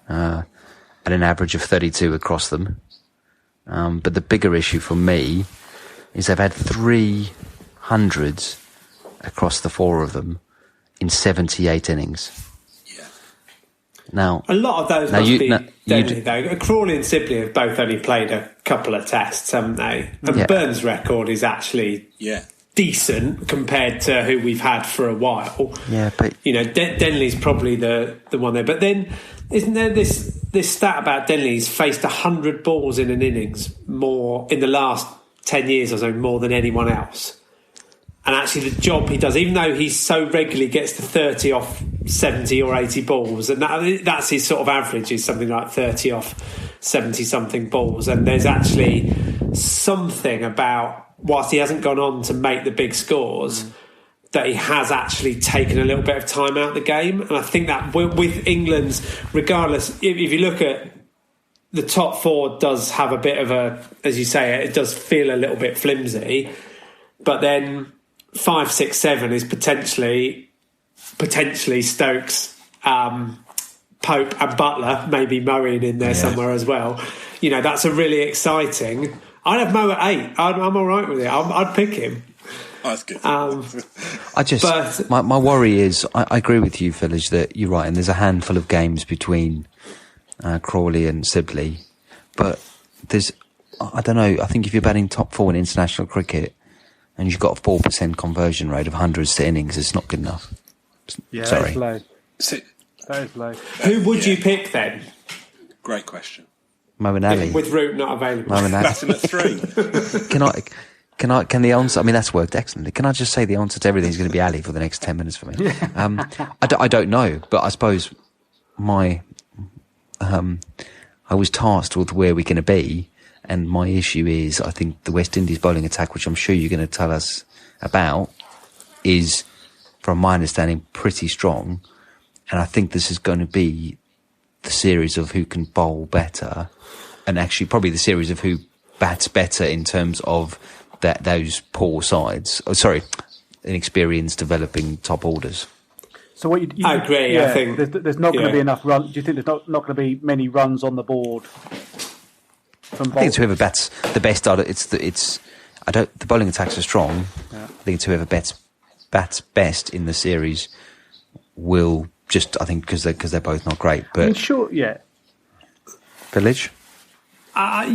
at an average of 32 across them. But the bigger issue for me is they've had 300s across the four of them in 78 innings. Yeah. Now, a lot of those must be Denley, though. Crawley and Sibley have both only played a couple of tests, haven't they? And Burns' record is actually decent compared to who we've had for a while. Yeah, but Denley's probably the one there. But then, isn't there this stat about Denley? He's faced 100 balls in an innings more in the last 10 years or so, more than anyone else. And actually the job he does, even though he so regularly gets to 30 off 70 or 80 balls, and that's his sort of average, is something like 30 off 70 something balls, and there's actually something about, whilst he hasn't gone on to make the big scores, that he has actually taken a little bit of time out of the game. And I think that with England's, regardless, if you look at the top four, does have a bit of a, as you say, it does feel a little bit flimsy. But then 5, 6, 7 is potentially Stokes, Pope and Butler, maybe Murray in there somewhere as well. That's a really exciting. I'd have Mo at 8. I'm all right with it. I'd pick him. Oh, that's good. My worry is, I agree with you, Philage, that you're right, and there's a handful of games between Crawley and Sibley, but I don't know, I think if you're batting top four in international cricket and you've got a 4% conversion rate of hundreds to innings, it's not good enough. Yeah, sorry. That is low. Who would you pick then? Great question. Moeen Ali. With Root not available. Moeen Ali. Bat him at 3. Can the answer, I mean, that's worked excellently. Can I just say the answer to everything is going to be Ali for the next 10 minutes for me? I don't know, but I suppose I was tasked with where we're going to be, and my issue is, I think the West Indies bowling attack, which I'm sure you're going to tell us about, is, from my understanding, pretty strong. And I think this is going to be the series of who can bowl better, and actually probably the series of who bats better in terms of those poor sides. Inexperienced developing top orders. So what I agree. Yeah, I think there's not going to be enough runs. Do you think there's not going to be many runs on the board? I think it's whoever bats the best. The bowling attacks are strong. Yeah. I think it's whoever bats best in the series will just. I think because they're both not great. But I mean, sure, yeah. Village. I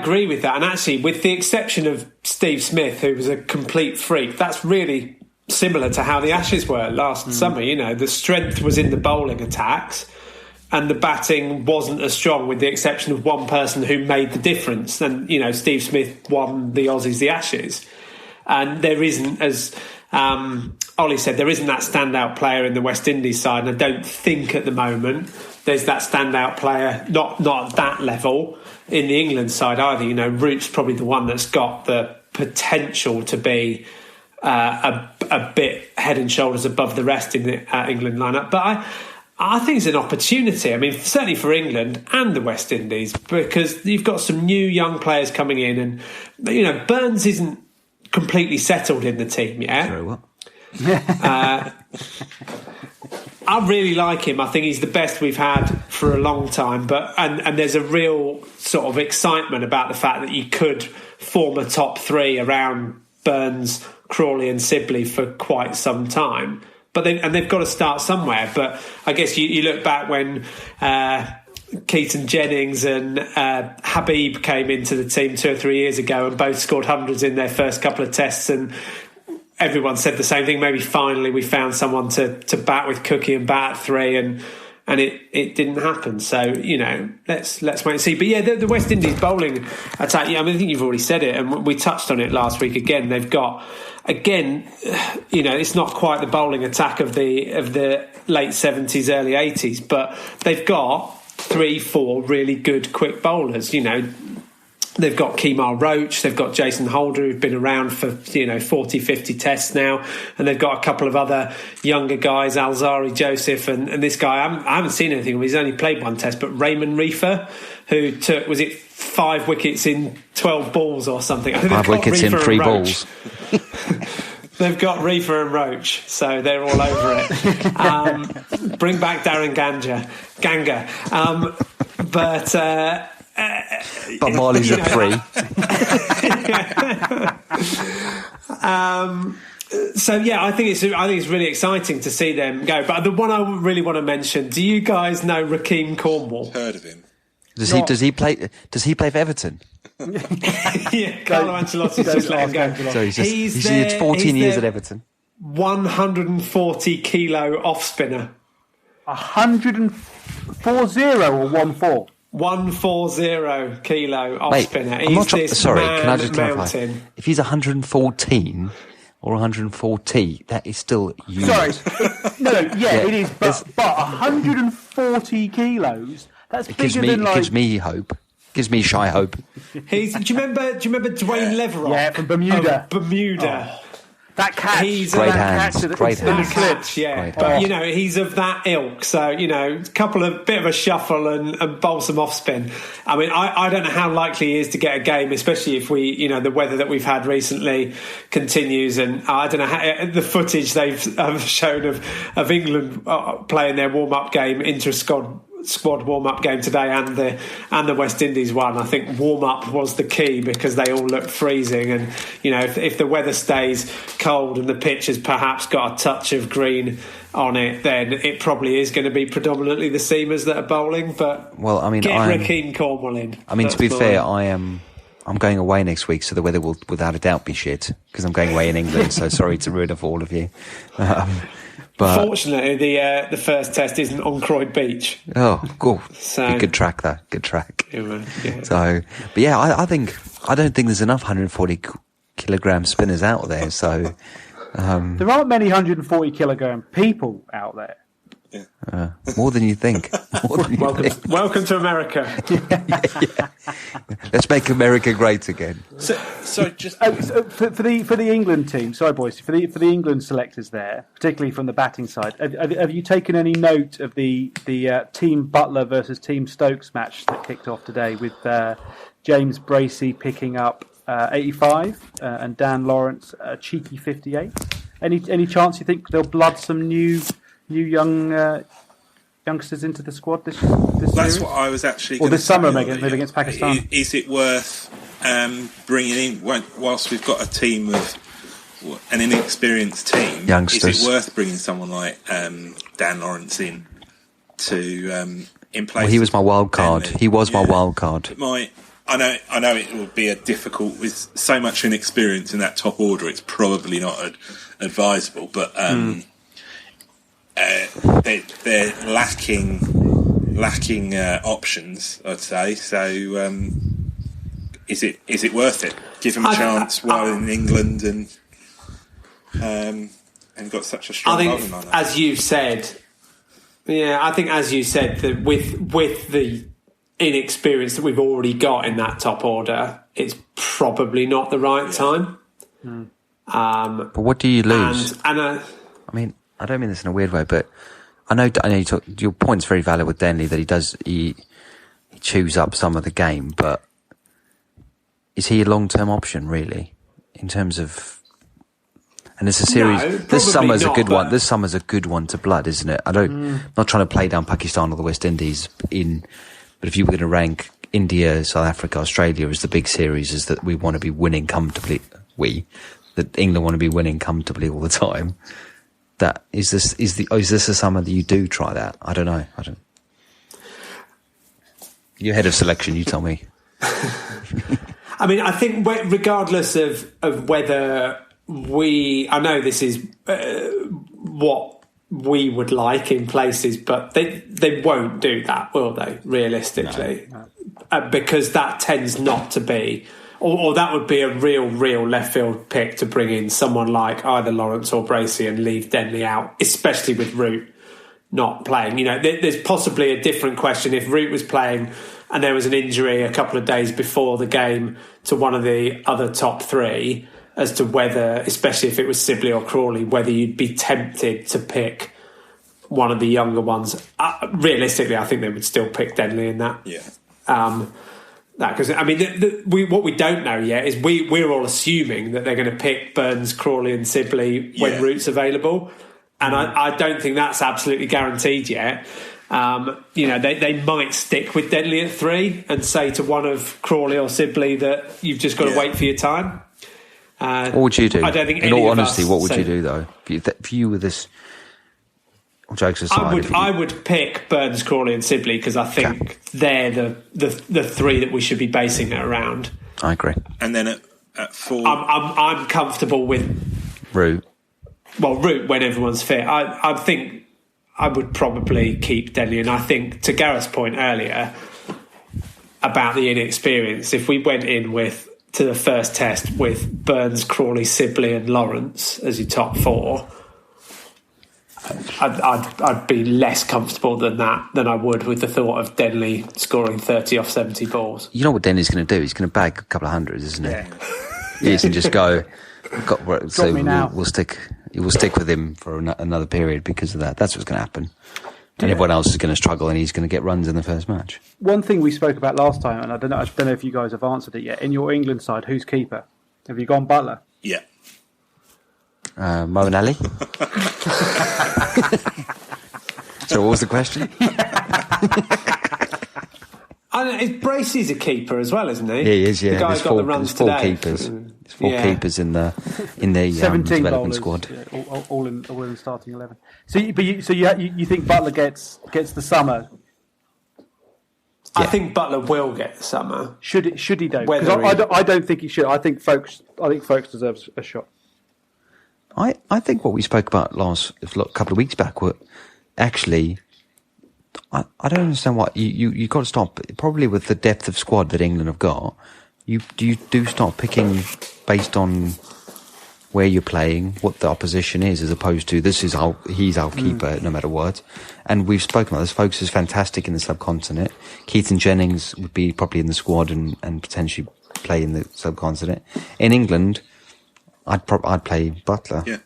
agree with that. And actually, with the exception of Steve Smith, who was a complete freak, that's really similar to how the Ashes were last summer. The strength was in the bowling attacks, and the batting wasn't as strong, with the exception of one person who made the difference. And Steve Smith won the Aussies the Ashes, and there isn't, as Ollie said, there isn't that standout player in the West Indies side, and I don't think at the moment there's that standout player, not at that level, in the England side either. Root's probably the one that's got the potential to be a bit head and shoulders above the rest in the England lineup. But I think it's an opportunity. I mean, certainly for England and the West Indies, because you've got some new young players coming in, and Burns isn't completely settled in the team yet. Very well. I really like him. I think he's the best we've had for a long time. But and there's a real sort of excitement about the fact that you could form a top three around Burns, Crawley and Sibley for quite some time. But they've got to start somewhere. But I guess you look back when Keaton Jennings and Habib came into the team 2 or 3 years ago, and both scored hundreds in their first couple of tests, and everyone said the same thing. Maybe finally we found someone to bat with Cookie and bat at 3, and and it didn't happen. So, let's wait and see. But yeah, the West Indies bowling attack, I think you've already said it, and we touched on it last week again. They've got, it's not quite the bowling attack of the late 70s, early 80s, but they've got 3-4 really good quick bowlers. They've got Kemar Roach, they've got Jason Holder, who've been around for 40, 50 tests now, and they've got a couple of other younger guys, Alzari Joseph, and this guy, I haven't seen anything of him, he's only played one test, but Raymond Reefer, who took, was it 5 wickets in 12 balls or something? I think 5 wickets in 3 balls. They've got Reefer and Roach, so they're all over it. Bring back Darren Ganga. But Marley's at 3. So yeah, I think it's really exciting to see them go. But the one I really want to mention: do you guys know Rakeem Cornwall? Heard of him? Does he play for Everton? Yeah, Carlo Ancelotti's just let him go. So he's 14 years at Everton. 140 kilo off spinner. 140 or 14? 140 kilo off spinner. I'm not sorry, can I just clarify? Mountain. If he's 114 or 140, that is still huge. Sorry, it is, but 140 kilos. That's bigger than It gives me hope. Gives me shy hope. Do you remember Dwayne Leverock? Yeah, from Bermuda. Bermuda. That catch. He's great hands. Great hands. Catch, yeah. But, he's of that ilk. So, a bit of a shuffle and bowl some off spin. I mean, I don't know how likely he is to get a game, especially if the weather that we've had recently continues. And I don't know how the footage they've shown of England playing their warm-up game, inter-squad warm-up game today and the West Indies one. I think warm-up was the key because they all looked freezing, and if the weather stays cold and the pitch has perhaps got a touch of green on it, then it probably is going to be predominantly the seamers that are bowling. But get Rakeem Cornwall in. I mean, to be fair, I'm going away next week, so the weather will without a doubt be shit because I'm going away in England. So sorry to ruin it for all of you. But fortunately, the first test isn't on Croyd Beach. Oh, cool. So, good track, though. Good track. Yeah. So, but yeah, I don't think there's enough 140 kilogram spinners out there. So, there aren't many 140 kilogram people out there. More than you think. Welcome to America. Yeah. Let's make America great again. So just for the England team. Sorry, boys. For the England selectors there, particularly from the batting side, have you taken any note of the Team Butler versus Team Stokes match that kicked off today with James Bracey picking up 85 and Dan Lawrence a cheeky 58? Any chance you think they'll blood some new youngsters into the squad this That's series? what I was actually or this summer, maybe against Pakistan. Is it worth bringing in, whilst we've got a team of an inexperienced team, youngsters? Is it worth bringing someone like Dan Lawrence in to in place? Well, he was my wild card. He was my wild card. I know it will be a difficult with so much inexperience in that top order. It's probably not advisable, but. They're lacking options, I'd say. So, is it worth it? Give them a chance while in England and got such a strong bowling lineup. As you said, that with the inexperience that we've already got in that top order, it's probably not the right time. But what do you lose? I mean, I don't mean this in a weird way, but I know your point's very valid with Denley that he chews up some of the game, but is he a long-term option really in terms of? And it's a series. No, this summer's not, a good one. This summer's a good one to blood, isn't it? I'm not trying to play down Pakistan or the West Indies but if you were going to rank India, South Africa, Australia as the big series, is that we want to be winning comfortably. That England want to be winning comfortably all the time. That is this a summer that you do try that? I don't know. You're head of selection. You tell me. I mean, I think regardless of whether I know this is what we would like in places, but they won't do that, will they, realistically? No. Because that tends not to be, or that would be a real left field pick to bring in someone like either Lawrence or Boycey and leave Denley out, especially with Root not playing. You know, there's possibly a different question if Root was playing and there was an injury a couple of days before the game to one of the other top three, as to whether, especially if it was Sibley or Crawley, whether you'd be tempted to pick one of the younger ones. Realistically, I think they would still pick Denley in that. Yeah. Because I mean, what we don't know yet is we're all assuming that they're going to pick Burns, Crawley, and Sibley when Root's available, and I don't think that's absolutely guaranteed yet. They might stick with Denley at 3 and say to one of Crawley or Sibley that you've just got to wait for your time. What would you do? I don't think in all honesty, what would you do though? If you were this, jokes aside, I would pick Burns, Crawley, and Sibley because I think they're the 3 that we should be basing it around. I agree. And then at 4, I'm comfortable with Root. Well, Root when everyone's fit. I think I would probably keep Denley, and I think to Gareth's point earlier about the inexperience, if we went in to the first test with Burns, Crawley, Sibley and Lawrence as your top 4, I'd be less comfortable than I would with the thought of Denley scoring 30 off 70 balls. You know what Denley's going to do? He's going to bag a couple of hundreds, isn't he? Yeah. Yes, and just go. So we'll stick with him for another period because of that. That's what's going to happen. And everyone else is going to struggle, and he's going to get runs in the first match. One thing we spoke about last time, and I don't know if you guys have answered it yet. In your England side, who's keeper? Have you gone Butler? Yeah. Mo and Ali. So what was the question? Bracey's a keeper as well, isn't he? He is, yeah. The guy's got the runs today. Keepers. There's 4 keepers in the 17 development bowlers, squad. Yeah, all in the starting 11. So you think Butler gets the summer? I think Butler will get the summer. Should he though? Because I don't think he should. I think Folkes deserves a shot. I think what we spoke about a couple of weeks back were actually. I don't understand why you got to stop. Probably with the depth of squad that England have got, you do start picking based on where you're playing, what the opposition is, as opposed to he's our keeper no matter what. And we've spoken about this. Folkes is fantastic in the subcontinent. Keaton Jennings would be probably in the squad and potentially play in the subcontinent. In England, I'd play Butler. Yeah.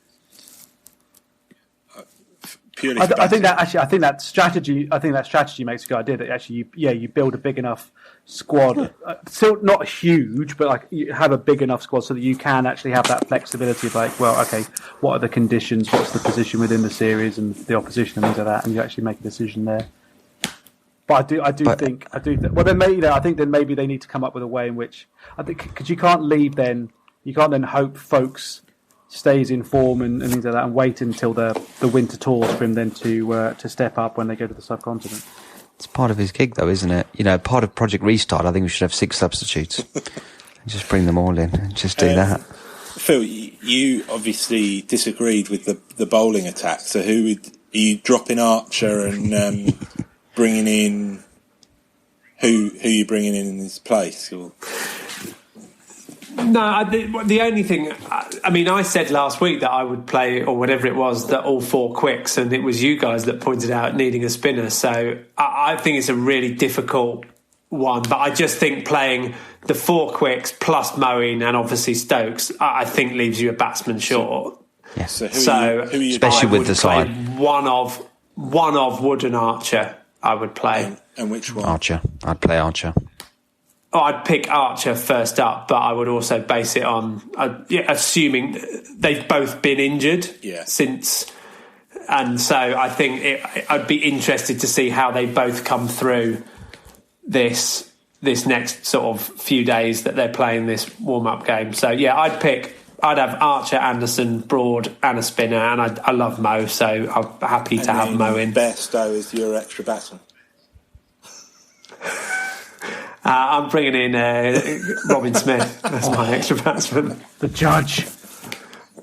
I think that strategy makes a good idea. That actually, you build a big enough squad, still not huge, but like you have a big enough squad so that you can actually have that flexibility of like, well, okay, what are the conditions? What's the position within the series and the opposition and things like that, and you actually make a decision there. But I think. Well, then maybe I think then maybe they need to come up with a way in which I think because you can't then hope Folkes stays in form and things like that, and wait until the winter tours for him then to step up when they go to the subcontinent. It's part of his gig, though, isn't it? You know, part of Project Restart. I think we should have 6 substitutes. Just bring them all in and just do that. Phil, you obviously disagreed with the bowling attack. So are you dropping Archer and bringing in who are you bringing in his place? Or? No, the only thing, I said last week that I would play, or whatever it was, that all 4 quicks, and it was you guys that pointed out needing a spinner. So I think it's a really difficult one, but I just think playing the 4 quicks plus Moeen and obviously Stokes, I think leaves you a batsman short. Yeah. So who are you especially with the side? One of Wood and Archer, I would play. And which one? Archer. I'd play Archer. I'd pick Archer first up, but I would also base it on assuming they've both been injured since, and so I think I'd be interested to see how they both come through this next sort of few days that they're playing this warm-up game. So I'd have Archer, Anderson, Broad, and a spinner, and I love Mo, so I'm happy to have Mo in. Bairstow is your extra batsman. I'm bringing in Robin Smith as my extra batsman. The judge.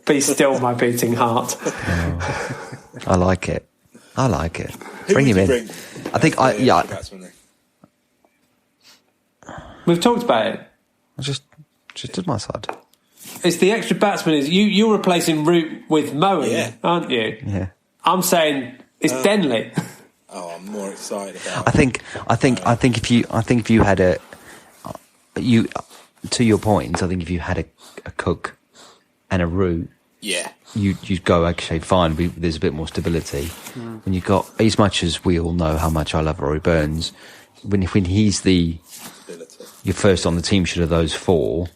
Be still my beating heart. I like it. Bring him in. I think We've talked about it. I just did my side. It's the extra batsman. You're replacing Root with Moeen, aren't you? Yeah. I'm saying it's Denley. Oh, I'm more excited about. I think if you had to your point, I think if you had a Cook and a Root, you'd go, okay, fine. There's a bit more stability. When you got, as much as we all know how much I love Rory Burns, when he's your first on the team sheet of those four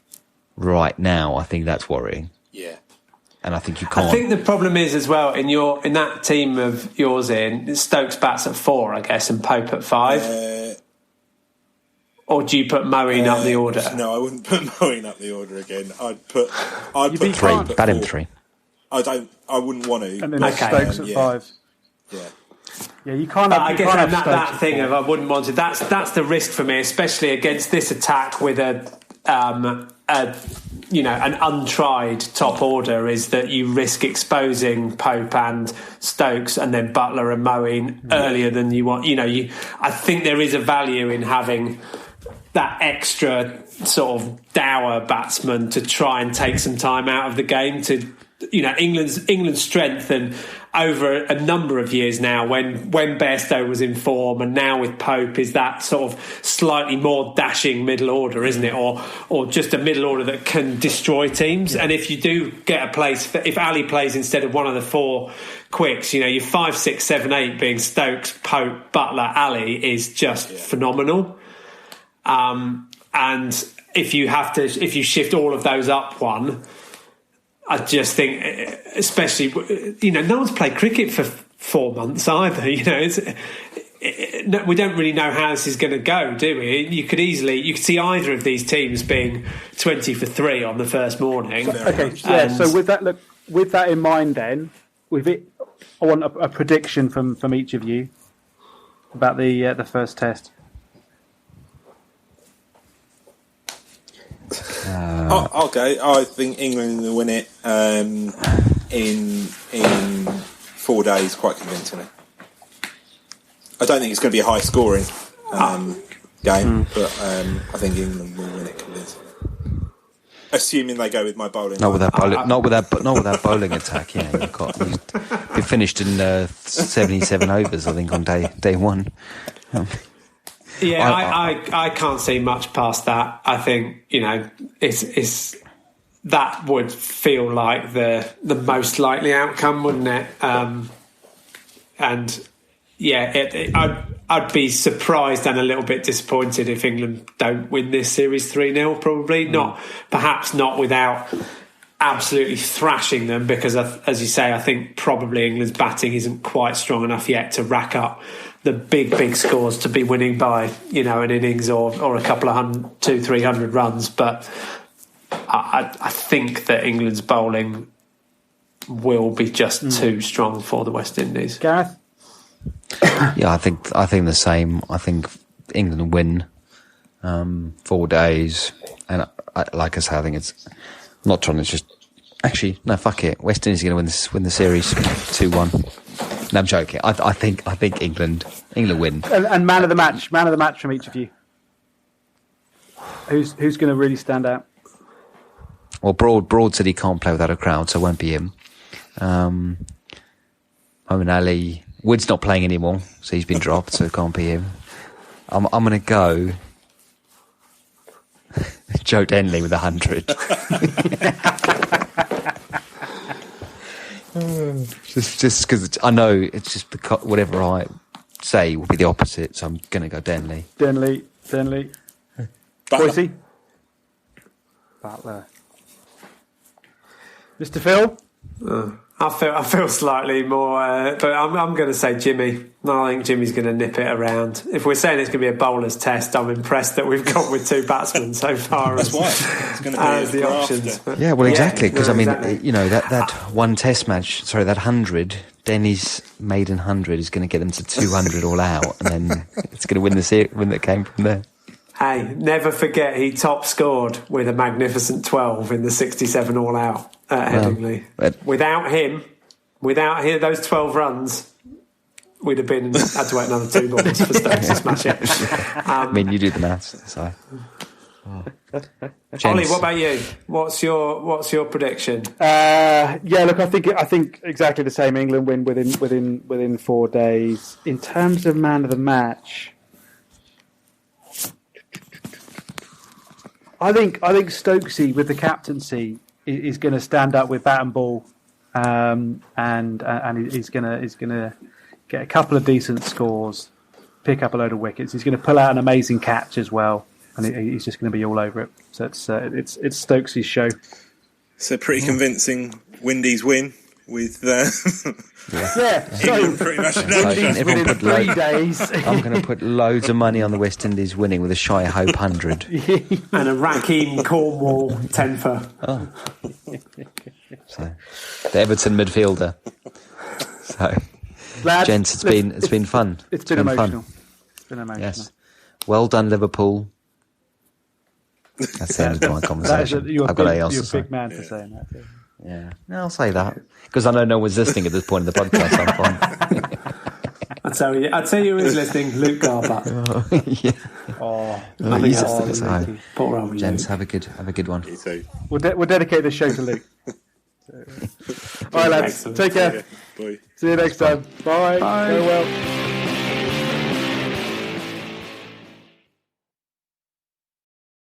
right now, I think that's worrying. Yeah. And I think you can't. I think the problem is as well in that team of yours, Stokes bats at 4, I guess, and Pope at 5. Or do you put Moeen up the order? No, I wouldn't put Moeen up the order again. I'd put 3. Bat him 3. I wouldn't want to. And then Stokes at 5. Yeah. Yeah, you can't. I guess that thing of I wouldn't want it. That's the risk for me, especially against this attack with an untried top order, is that you risk exposing Pope and Stokes and then Butler and Moeen earlier than you want. I think there is a value in having that extra sort of dour batsman to try and take some time out of the game to. England's strength, and over a number of years now, when Bairstow was in form, and now with Pope, is that sort of slightly more dashing middle order, isn't it? Or just a middle order that can destroy teams. Yeah. And if you do get a place, if Ali plays instead of one of the 4 quicks, your 5, 6, 7, 8 being Stokes, Pope, Butler, Ali is just phenomenal. And if you shift all of those up one. I just think, especially, no one's played cricket for 4 months either. We don't really know how this is going to go, do we? You could see either of these teams being 20 for 3 on the first morning. Okay, yeah. So with that in mind, then, I want a prediction from each of you about the first test. I'll go. I think England will win it in 4 days quite convincingly. I don't think it's going to be a high scoring game, but I think England will win it convincingly. Assuming they go with my bowling. Not with that bowling attack. Yeah, you finished in 77 overs, I think, on day one. Yeah, I can't see much past that. I think it's that would feel like the most likely outcome, wouldn't it? And yeah, I'd be surprised and a little bit disappointed if England don't win this series 3-0. Probably perhaps not without absolutely thrashing them, because as you say, I think probably England's batting isn't quite strong enough yet to rack up the big scores to be winning by an innings or a couple of 200-300 runs. But I think that England's bowling will be just too strong for the West Indies. Gareth? Yeah, I think the same. I think England will win 4 days, and like I say, I think it's I'm not trying to just. Actually, no, fuck it. West Indies are going to win the series 2-1. No, I'm joking. I think England win. And man of the match from each of you. Who's going to really stand out? Well, Broad said he can't play without a crowd, so it won't be him. Moeen Ali, Wood's not playing anymore, so he's been dropped, so it can't be him. I'm going to go Joe Denley with 100. just because I know it's just whatever I say will be the opposite, so I'm going to go Denley. Denley. Boycey? Butler. Mr. Phil? I feel slightly more, but I'm going to say Jimmy. No, I think Jimmy's going to nip it around. If we're saying it's going to be a bowler's test, I'm impressed that we've got with 2 batsmen so far. That's why it's going to be the options. Yeah, well, exactly, because that one test match, sorry, that 100, Denny's maiden 100 is going to get them to 200 all out, and then it's going to win the game from there. Hey, never forget he top scored with a magnificent 12 in the 67 all out at Headingley. Without him, Without those 12 runs, we'd have had to wait another 2 balls for Stokes to smash it. I mean, you do the maths, so. Ollie, what about you? What's your prediction? Look, I think exactly the same. England win within 4 days. In terms of man of the match, I think Stokesy with the captaincy is going to stand up with bat and ball, and he's going to get a couple of decent scores, pick up a load of wickets. He's going to pull out an amazing catch as well. And he's just going to be all over it. So it's Stokesy's show. So pretty convincing Windies win with England pretty much within 3 days. I'm going to put loads of money on the West Indies winning with a shy hope 100. And a Raheem Cornwall 10 for. Oh. So, the Everton midfielder. So, Lads, gents, it's been fun. It's been emotional. Fun. It's been emotional. Yes. Well done, Liverpool. That's the end of my conversation. You're I've got anything else to say. You're a big man for saying that. Too. Yeah, I'll say that because I know no one's listening at this point in the podcast. I'm fine. I'd tell you who is listening, Luke Garbutt. Poor old gents, have a good one. We'll dedicate this show to Luke. All right, lads. Take care. Bye. See you next time. Bye. Farewell.